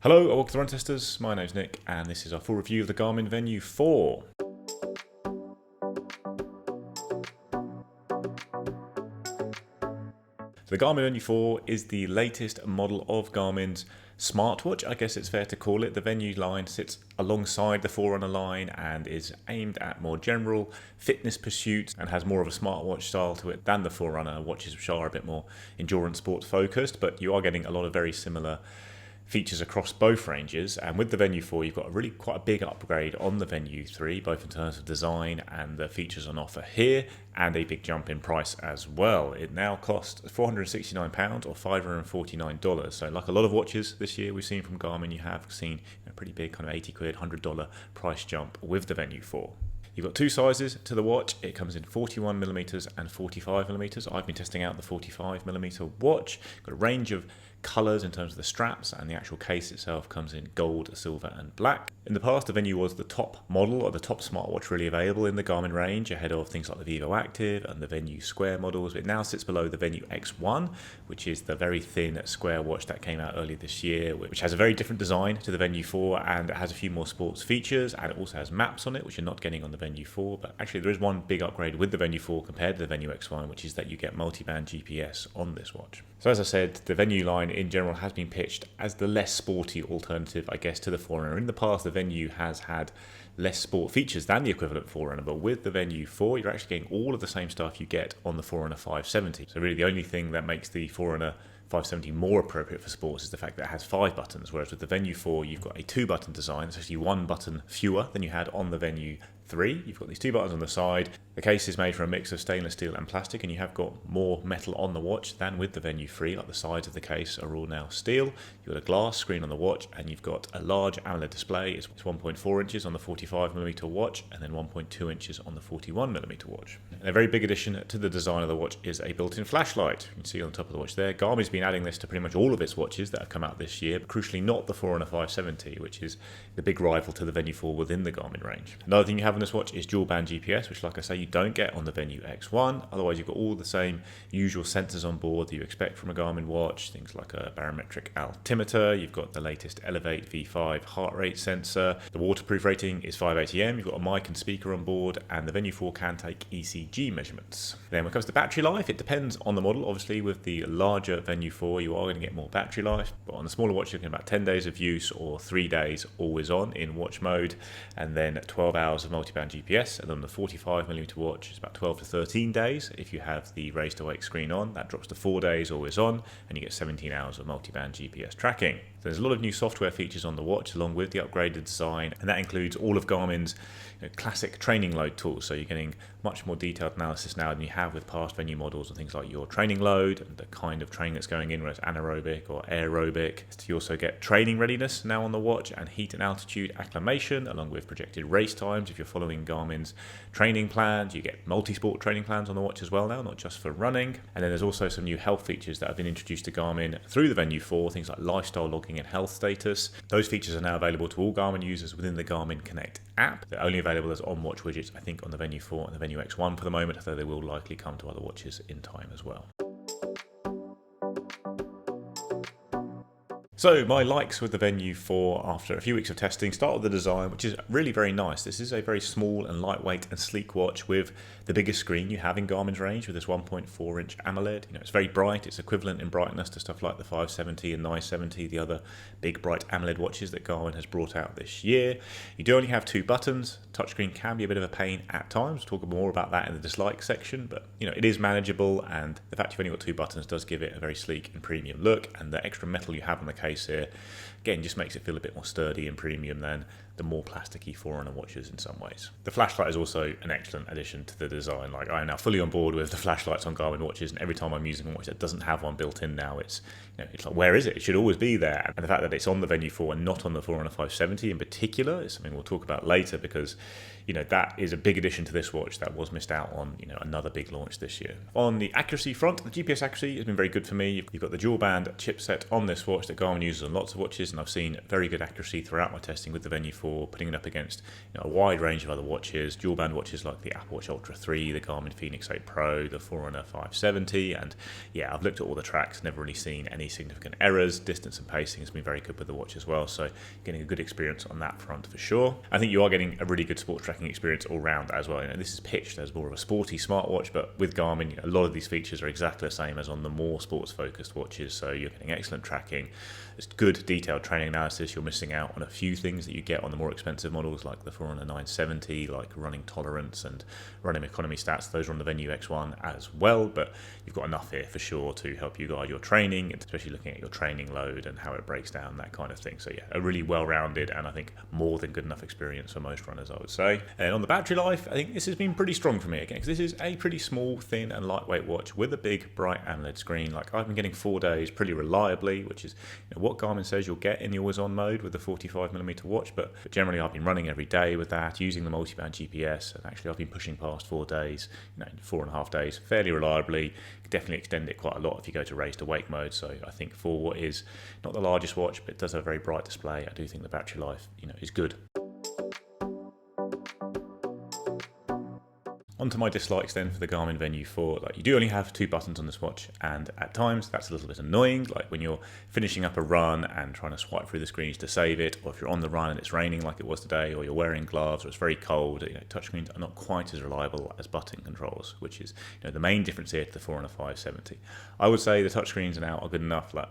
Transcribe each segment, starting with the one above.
Hello, welcome to Run Testers. My name's Nick, and this is our full review of the Garmin Venu 4. The Garmin Venu 4 is the latest model of Garmin's smartwatch, I guess it's fair to call it. The Venu line sits alongside the Forerunner line and is aimed at more general fitness pursuits and has more of a smartwatch style to it than the Forerunner watches, which are a bit more endurance sports focused, but you are getting a lot of very similar features across both ranges. And with the Venu 4 you've got quite a big upgrade on the Venu 3, both in terms of design and the features on offer here, and a big jump in price as well. It now costs £469 or $549. So like a lot of watches this year we've seen from Garmin, you have seen a pretty big kind of 80 quid, $100 price jump with the Venu 4. You've got two sizes to the watch. It comes in 41mm and 45mm. I've been testing out the 45mm watch. Got a range of colours in terms of the straps, and the actual case itself comes in gold, silver and black. In the past, the Venu was the top model or the top smartwatch really available in the Garmin range, ahead of things like the Vivo Active and the Venu Square models. It now sits below the Venu X1, which is the very thin square watch that came out earlier this year, which has a very different design to the Venu 4, and it has a few more sports features, and it also has maps on it, which you're not getting on the Venu 4. But actually there is one big upgrade with the Venu 4 compared to the Venu X1, which is that you get multi-band GPS on this watch. So as I said, the Venu line in general has been pitched as the less sporty alternative, I guess, to the Forerunner. In the past, the Venu has had less sport features than the equivalent Forerunner, but with the Venu 4, you're actually getting all of the same stuff you get on the Forerunner 570. So really the only thing that makes the Forerunner 570 more appropriate for sports is the fact that it has 5 buttons, whereas with the Venu 4 you've got a 2-button design. It's actually 1 button fewer than you had on the Venu 3. You've got these 2 buttons on the side. The case is made from a mix of stainless steel and plastic, and you have got more metal on the watch than with the Venu 3. Like the sides of the case are all now steel. You've got a glass screen on the watch, and you've got a large AMOLED display. It's 1.4 inches on the 45mm watch, and then 1.2 inches on the 41mm watch. And a very big addition to the design of the watch is a built-in flashlight. You can see on the top of the watch there. Garmin's been adding this to pretty much all of its watches that have come out this year, but crucially not the Forerunner 570, which is the big rival to the Venu 4 within the Garmin range. Another thing you have on this watch is dual band GPS, which, like I say, you don't get on the Venu X1. Otherwise you've got all the same usual sensors on board that you expect from a Garmin watch, things like a barometric altimeter. You've got the latest Elevate V5 heart rate sensor. The waterproof rating is 5 ATM. You've got a mic and speaker on board, and the Venu 4 can take ECG measurements. Then when it comes to battery life, it depends on the model. Obviously with the larger Venu 4 you are going to get more battery life, but on the smaller watch you're looking at about 10 days of use or 3 days always on in watch mode, and then 12 hours of multi-band GPS. And on the 45mm watch it's about 12 to 13 days if you have the raise to wake screen on. That drops to 4 days always on, and you get 17 hours of multi-band GPS tracking. So there's a lot of new software features on the watch along with the upgraded design, and that includes all of Garmin's classic training load tools. So you're getting much more detailed analysis now than you have with past Venu models, and things like your training load and the kind of training that's going in, whether it's anaerobic or aerobic. You also get training readiness now on the watch, and heat and altitude acclimation, along with projected race times. If you're following Garmin's training plans, you get multi-sport training plans on the watch as well now, not just for running. And then there's also some new health features that have been introduced to Garmin through the Venu 4, things like lifestyle logging and health status. Those features are now available to all Garmin users within the Garmin Connect app. They're only available as on-watch widgets, I think, on the Venu 4 and the Venu X1 for the moment, although they will likely come to other watches in time as well. So my likes with the Venu 4 after a few weeks of testing start with the design, which is really very nice. This is a very small and lightweight and sleek watch with the biggest screen you have in Garmin's range, with this 1.4 inch AMOLED. It's very bright. It's equivalent in brightness to stuff like the 570 and 970, the other big bright AMOLED watches that Garmin has brought out this year. You do only have 2 buttons. Touchscreen can be a bit of a pain at times. We'll talk more about that in the dislike section, but it is manageable, and the fact you've only got 2 buttons does give it a very sleek and premium look, and the extra metal you have on the case here again just makes it feel a bit more sturdy and premium than the more plasticky Forerunner watches in some ways. The flashlight is also an excellent addition to the design. Like, I am now fully on board with the flashlights on Garmin watches, and every time I'm using a watch that doesn't have one built in now, it's like, where is it? It should always be there. And the fact that it's on the Venu 4 and not on the Forerunner 570 in particular is something we'll talk about later, because that is a big addition to this watch that was missed out on another big launch this year. On the accuracy front, the GPS accuracy has been very good for me. You've got the dual band chipset on this watch that Garmin users on lots of watches, and I've seen very good accuracy throughout my testing with the Venu 4, putting it up against a wide range of other watches, dual band watches like the Apple Watch Ultra 3, the Garmin Fenix 8 Pro, the Forerunner 570, and yeah, I've looked at all the tracks, never really seen any significant errors. Distance and pacing has been very good with the watch as well, so getting a good experience on that front for sure. I think you are getting a really good sports tracking experience all round as well. This is pitched as more of a sporty smartwatch, but with Garmin, a lot of these features are exactly the same as on the more sports focused watches, so you're getting excellent tracking. It's good detailed training analysis. You're missing out on a few things that you get on the more expensive models like the Forerunner 970, like running tolerance and running economy stats. Those are on the Venu X1 as well, but you've got enough here for sure to help you guide your training, especially looking at your training load and how it breaks down, that kind of thing. So yeah, a really well-rounded and I think more than good enough experience for most runners, I would say. And on the battery life, I think this has been pretty strong for me again, because this is a pretty small, thin and lightweight watch with a big bright AMOLED screen. Like I've been getting 4 days pretty reliably, which is what Garmin says you'll get in the always on mode with the 45mm watch, but generally I've been running every day with that, using the multi-band GPS, and actually I've been pushing past 4 days, 4.5 days fairly reliably. Definitely extend it quite a lot if you go to race to wake mode. So I think for what is not the largest watch, but it does have a very bright display, I do think the battery life is good. Onto my dislikes then for the Garmin Venu 4. Like, you do only have 2 buttons on this watch, and at times that's a little bit annoying. Like when you're finishing up a run and trying to swipe through the screens to save it, or if you're on the run and it's raining like it was today, or you're wearing gloves, or it's very cold, touchscreens are not quite as reliable as button controls, which is the main difference here to the Forerunner 570. I would say the touchscreens now are good enough. Like,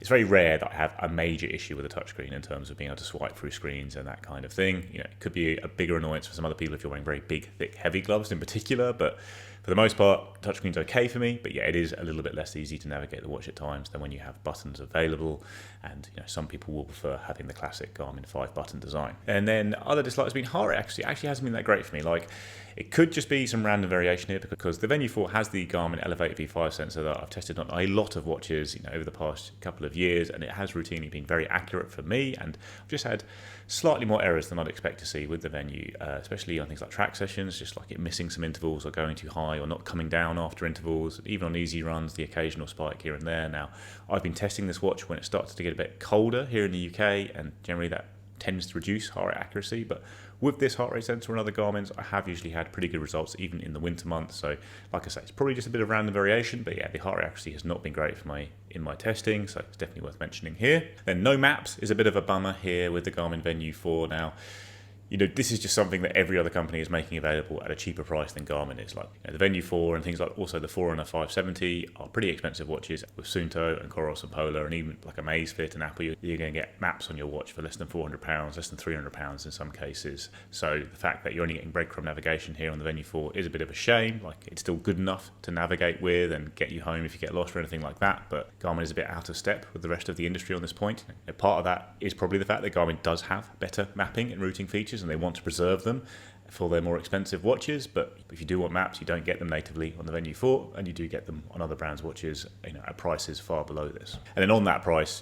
it's very rare that I have a major issue with a touchscreen in terms of being able to swipe through screens and that kind of thing. It could be a bigger annoyance for some other people if you're wearing very big, thick, heavy gloves in particular, but for the most part, touchscreen's okay for me. But yeah, it is a little bit less easy to navigate the watch at times than when you have buttons available, and some people will prefer having the classic Garmin 5-button design. And then other dislikes have been heart rate actually hasn't been that great for me. Like, it could just be some random variation here, because the Venu 4 has the Garmin Elevate V5 sensor that I've tested on a lot of watches over the past couple of years, and it has routinely been very accurate for me, and I've just had slightly more errors than I'd expect to see with the Venu, especially on things like track sessions, just like it missing some intervals or going too high or not coming down after intervals. Even on easy runs, the occasional spike here and there. Now, I've been testing this watch when it starts to get a bit colder here in the UK, and generally that tends to reduce heart rate accuracy, but with this heart rate sensor and other Garmin's, I have usually had pretty good results even in the winter months. So like I say, it's probably just a bit of random variation, but yeah, the heart rate accuracy has not been great for in my testing, so it's definitely worth mentioning here. Then no maps is a bit of a bummer here with the Garmin Venu 4. Now, this is just something that every other company is making available at a cheaper price than Garmin is. Like the Venu 4 and things like also the Forerunner 570 are pretty expensive watches with Suunto and Coros and Polar, and even like a Amazfit and Apple, you're going to get maps on your watch for less than £400, less than £300 in some cases. So the fact that you're only getting breadcrumb navigation here on the Venu 4 is a bit of a shame. Like, it's still good enough to navigate with and get you home if you get lost or anything like that, but Garmin is a bit out of step with the rest of the industry on this point. Part of that is probably the fact that Garmin does have better mapping and routing features, and they want to preserve them for their more expensive watches. But if you do want maps, you don't get them natively on the Venu 4, and you do get them on other brands' watches at prices far below this. And then on that price,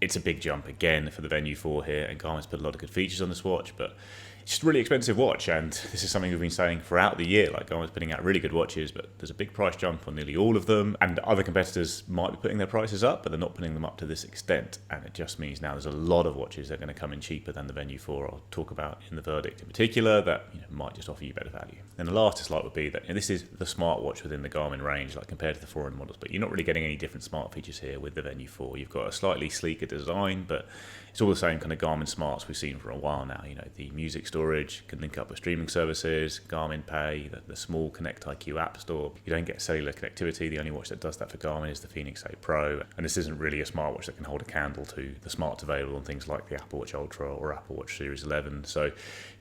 it's a big jump again for the Venu 4 here, and Garmin's put a lot of good features on this watch, but it's just a really expensive watch, and this is something we've been saying throughout the year. Like, Garmin's putting out really good watches, but there's a big price jump on nearly all of them, and other competitors might be putting their prices up, but they're not putting them up to this extent, and it just means now there's a lot of watches that are going to come in cheaper than the Venu 4. I'll talk about in the verdict in particular that might just offer you better value. And the last dislike would be that this is the smartwatch within the Garmin range, like compared to the Forerunner models, but you're not really getting any different smart features here with the Venu 4. You've got a slightly sleeker design, but it's all the same kind of Garmin smarts we've seen for a while now. The music storage can link up with streaming services, Garmin Pay, the small Connect IQ app store. You don't get cellular connectivity. The only watch that does that for Garmin is the Fenix 8 Pro, and this isn't really a smartwatch that can hold a candle to the smarts available on things like the Apple Watch Ultra or Apple Watch Series 11. So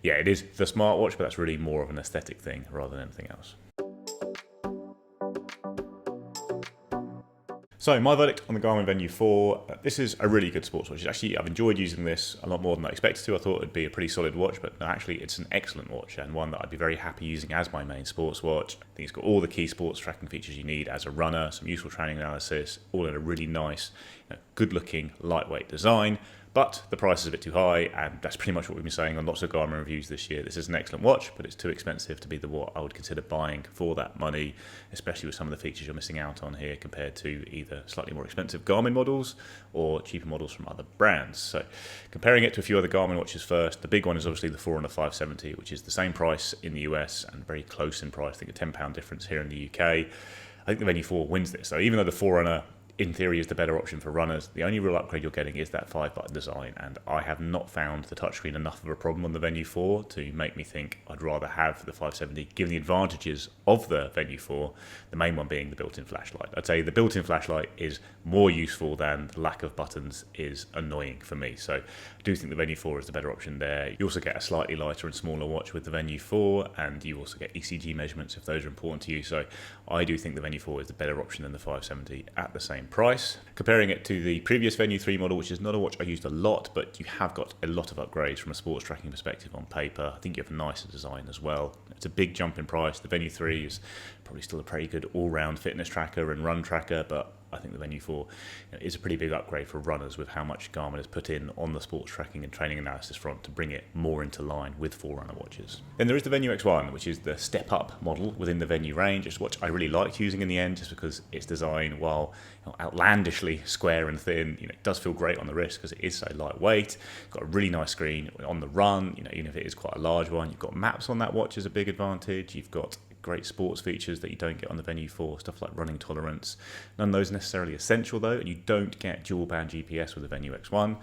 yeah, it is the smartwatch, but that's really more of an aesthetic thing rather than anything else. So my verdict on the Garmin Venu 4, this is a really good sports watch. Actually, I've enjoyed using this a lot more than I expected to. I thought it'd be a pretty solid watch, but no, actually it's an excellent watch, and one that I'd be very happy using as my main sports watch. I think it's got all the key sports tracking features you need as a runner, some useful training analysis, all in a really nice, good looking, lightweight design. but the price is a bit too high, and that's pretty much what we've been saying on lots of Garmin reviews this year. This is an excellent watch, but it's too expensive to be the what I would consider buying for that money, especially with some of the features you're missing out on here compared to either slightly more expensive Garmin models or cheaper models from other brands. So comparing it to a few other Garmin watches first, the big one is obviously the Forerunner 570, which is the same price in the US and very close in price. I think a £10 difference here in the UK. I think the Venu 4 wins this. So even though the Forerunner in theory is the better option for runners, the only real upgrade you're getting is that 5-button design, and I have not found the touchscreen enough of a problem on the Venu 4 to make me think I'd rather have the 570 given the advantages of the Venu 4, the main one being the built-in flashlight. I'd say the built-in flashlight is more useful than the lack of buttons is annoying for me, so I do think the Venu 4 is the better option there. You also get a slightly lighter and smaller watch with the Venu 4, and you also get ECG measurements if those are important to you, so I do think the Venu 4 is the better option than the 570 at the same price. Comparing it to the previous Venu 3 model, which is not a watch I used a lot, but you have got a lot of upgrades from a sports tracking perspective on paper. I think you have a nicer design as well. It's a big jump in price. The Venu 3 is probably still a pretty good all-round fitness tracker and run tracker, but I think the Venu 4 is a pretty big upgrade for runners with how much Garmin has put in on the sports tracking and training analysis front to bring it more into line with Forerunner watches. Then there is the Venu X1, which is the step-up model within the Venu range. It's a watch I really liked using in the end just because its design, while outlandishly square and thin, it does feel great on the wrist because it is so lightweight. It's got a really nice screen on the run, even if it is quite a large one. You've got maps on that watch as a big advantage. You've got great sports features that you don't get on the Venu 4, stuff like running tolerance. None of those are necessarily essential though, and you don't get dual band GPS with the Venu X1.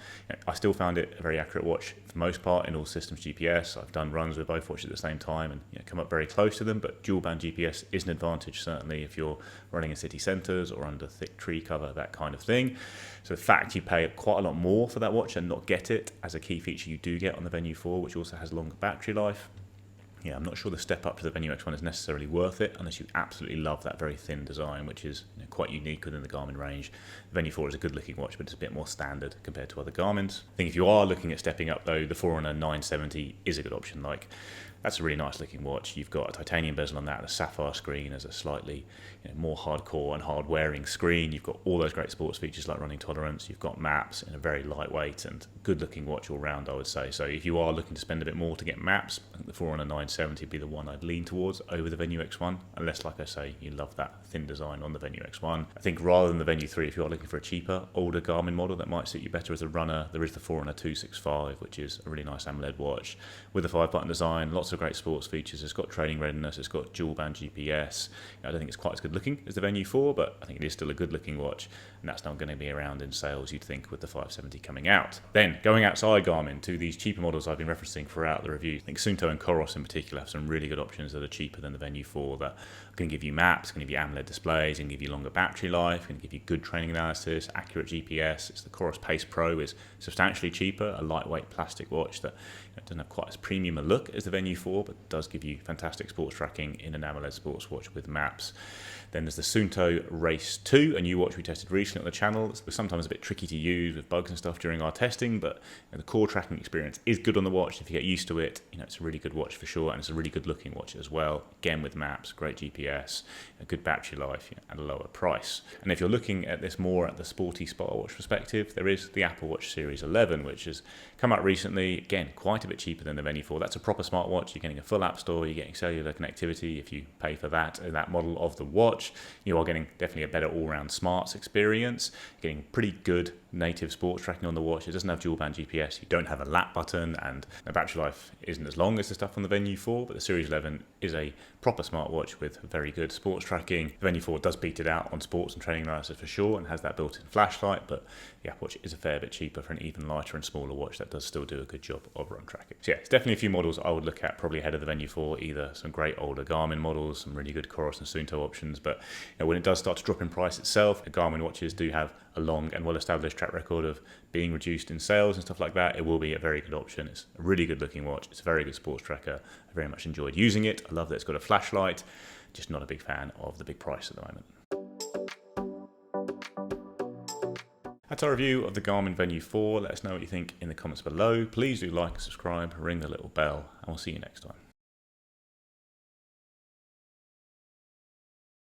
I still found it a very accurate watch for the most part in all systems GPS. I've done runs with both watches at the same time and come up very close to them, but dual band GPS is an advantage certainly if you're running in city centres or under thick tree cover, that kind of thing. So the fact you pay quite a lot more for that watch and not get it as a key feature you do get on the Venu 4, which also has longer battery life. Yeah, I'm not sure the step up to the Venu X1 is necessarily worth it unless you absolutely love that very thin design, which is quite unique within the Garmin range. The Venu 4 is a good looking watch, but it's a bit more standard compared to other Garmins. I think if you are looking at stepping up though, the Forerunner 970 is a good option. That's a really nice looking watch. You've got a titanium bezel on that and a sapphire screen as a slightly more hardcore and hard wearing screen. You've got all those great sports features like running tolerance. You've got maps in a very lightweight and good looking watch all round, I would say. So if you are looking to spend a bit more to get maps, I think the Forerunner 970 would be the one I'd lean towards over the Venu X1, unless, like I say, you love that thin design on the Venu X1. I think rather than the Venu 3, if you are looking for a cheaper, older Garmin model that might suit you better as a runner, there is the Forerunner 265, which is a really nice AMOLED watch with a 5-button design, lots of great sports features. It's got training readiness, it's got dual band GPS. I don't think it's quite as good looking as the Venu 4, but I think it is still a good looking watch, and that's not going to be around in sales, you'd think, with the 570 coming out. Then going outside Garmin to these cheaper models I've been referencing throughout the review, I think Suunto and Coros in particular have some really good options that are cheaper than the Venu 4 that are going to give you maps, going to give you AMOLED displays, going to give you longer battery life, going to give you good training analysis, accurate GPS. It's the Coros Pace Pro is substantially cheaper, a lightweight plastic watch that doesn't have quite as premium a look as the Venu 4, but does give you fantastic sports tracking in an AMOLED sports watch with maps. Then there's the Suunto Race 2, a new watch we tested recently on the channel. It's sometimes a bit tricky to use with bugs and stuff during our testing, but the core tracking experience is good on the watch. If you get used to it, it's a really good watch for sure, and it's a really good looking watch as well. Again with maps, great GPS, a good battery life, at a lower price. And if you're looking at this more at the sporty smartwatch perspective, there is the Apple Watch Series 11, which has come out recently. Again, quite a bit cheaper than the Venu 4. That's a proper smartwatch. You're getting a full app store, you're getting cellular connectivity if you pay for that model of the watch. You are getting definitely a better all-round smarts experience. You're getting pretty good native sports tracking on the watch. It doesn't have dual band GPS. You don't have a lap button, and the battery life isn't as long as the stuff on the Venu 4, but the Series 11 is a proper smartwatch with very good sports tracking. The Venu 4 does beat it out on sports and training analysis for sure and has that built-in flashlight, but the Apple Watch is a fair bit cheaper for an even lighter and smaller watch that does still do a good job of run tracking. So yeah, it's definitely a few models I would look at probably ahead of the Venu 4, either some great older Garmin models, some really good Coros and Suunto options, but when it does start to drop in price itself, Garmin watches do have a long and well-established track record of being reduced in sales and stuff like that. It will be a very good option. It's a really good looking watch. It's a very good sports tracker. I very much enjoyed using it. I love that it's got a flashlight. Just not a big fan of the big price at the moment. That's our review of the Garmin Venu 4. Let us know what you think in the comments below. Please do like and subscribe, ring the little bell, and we'll see you next time.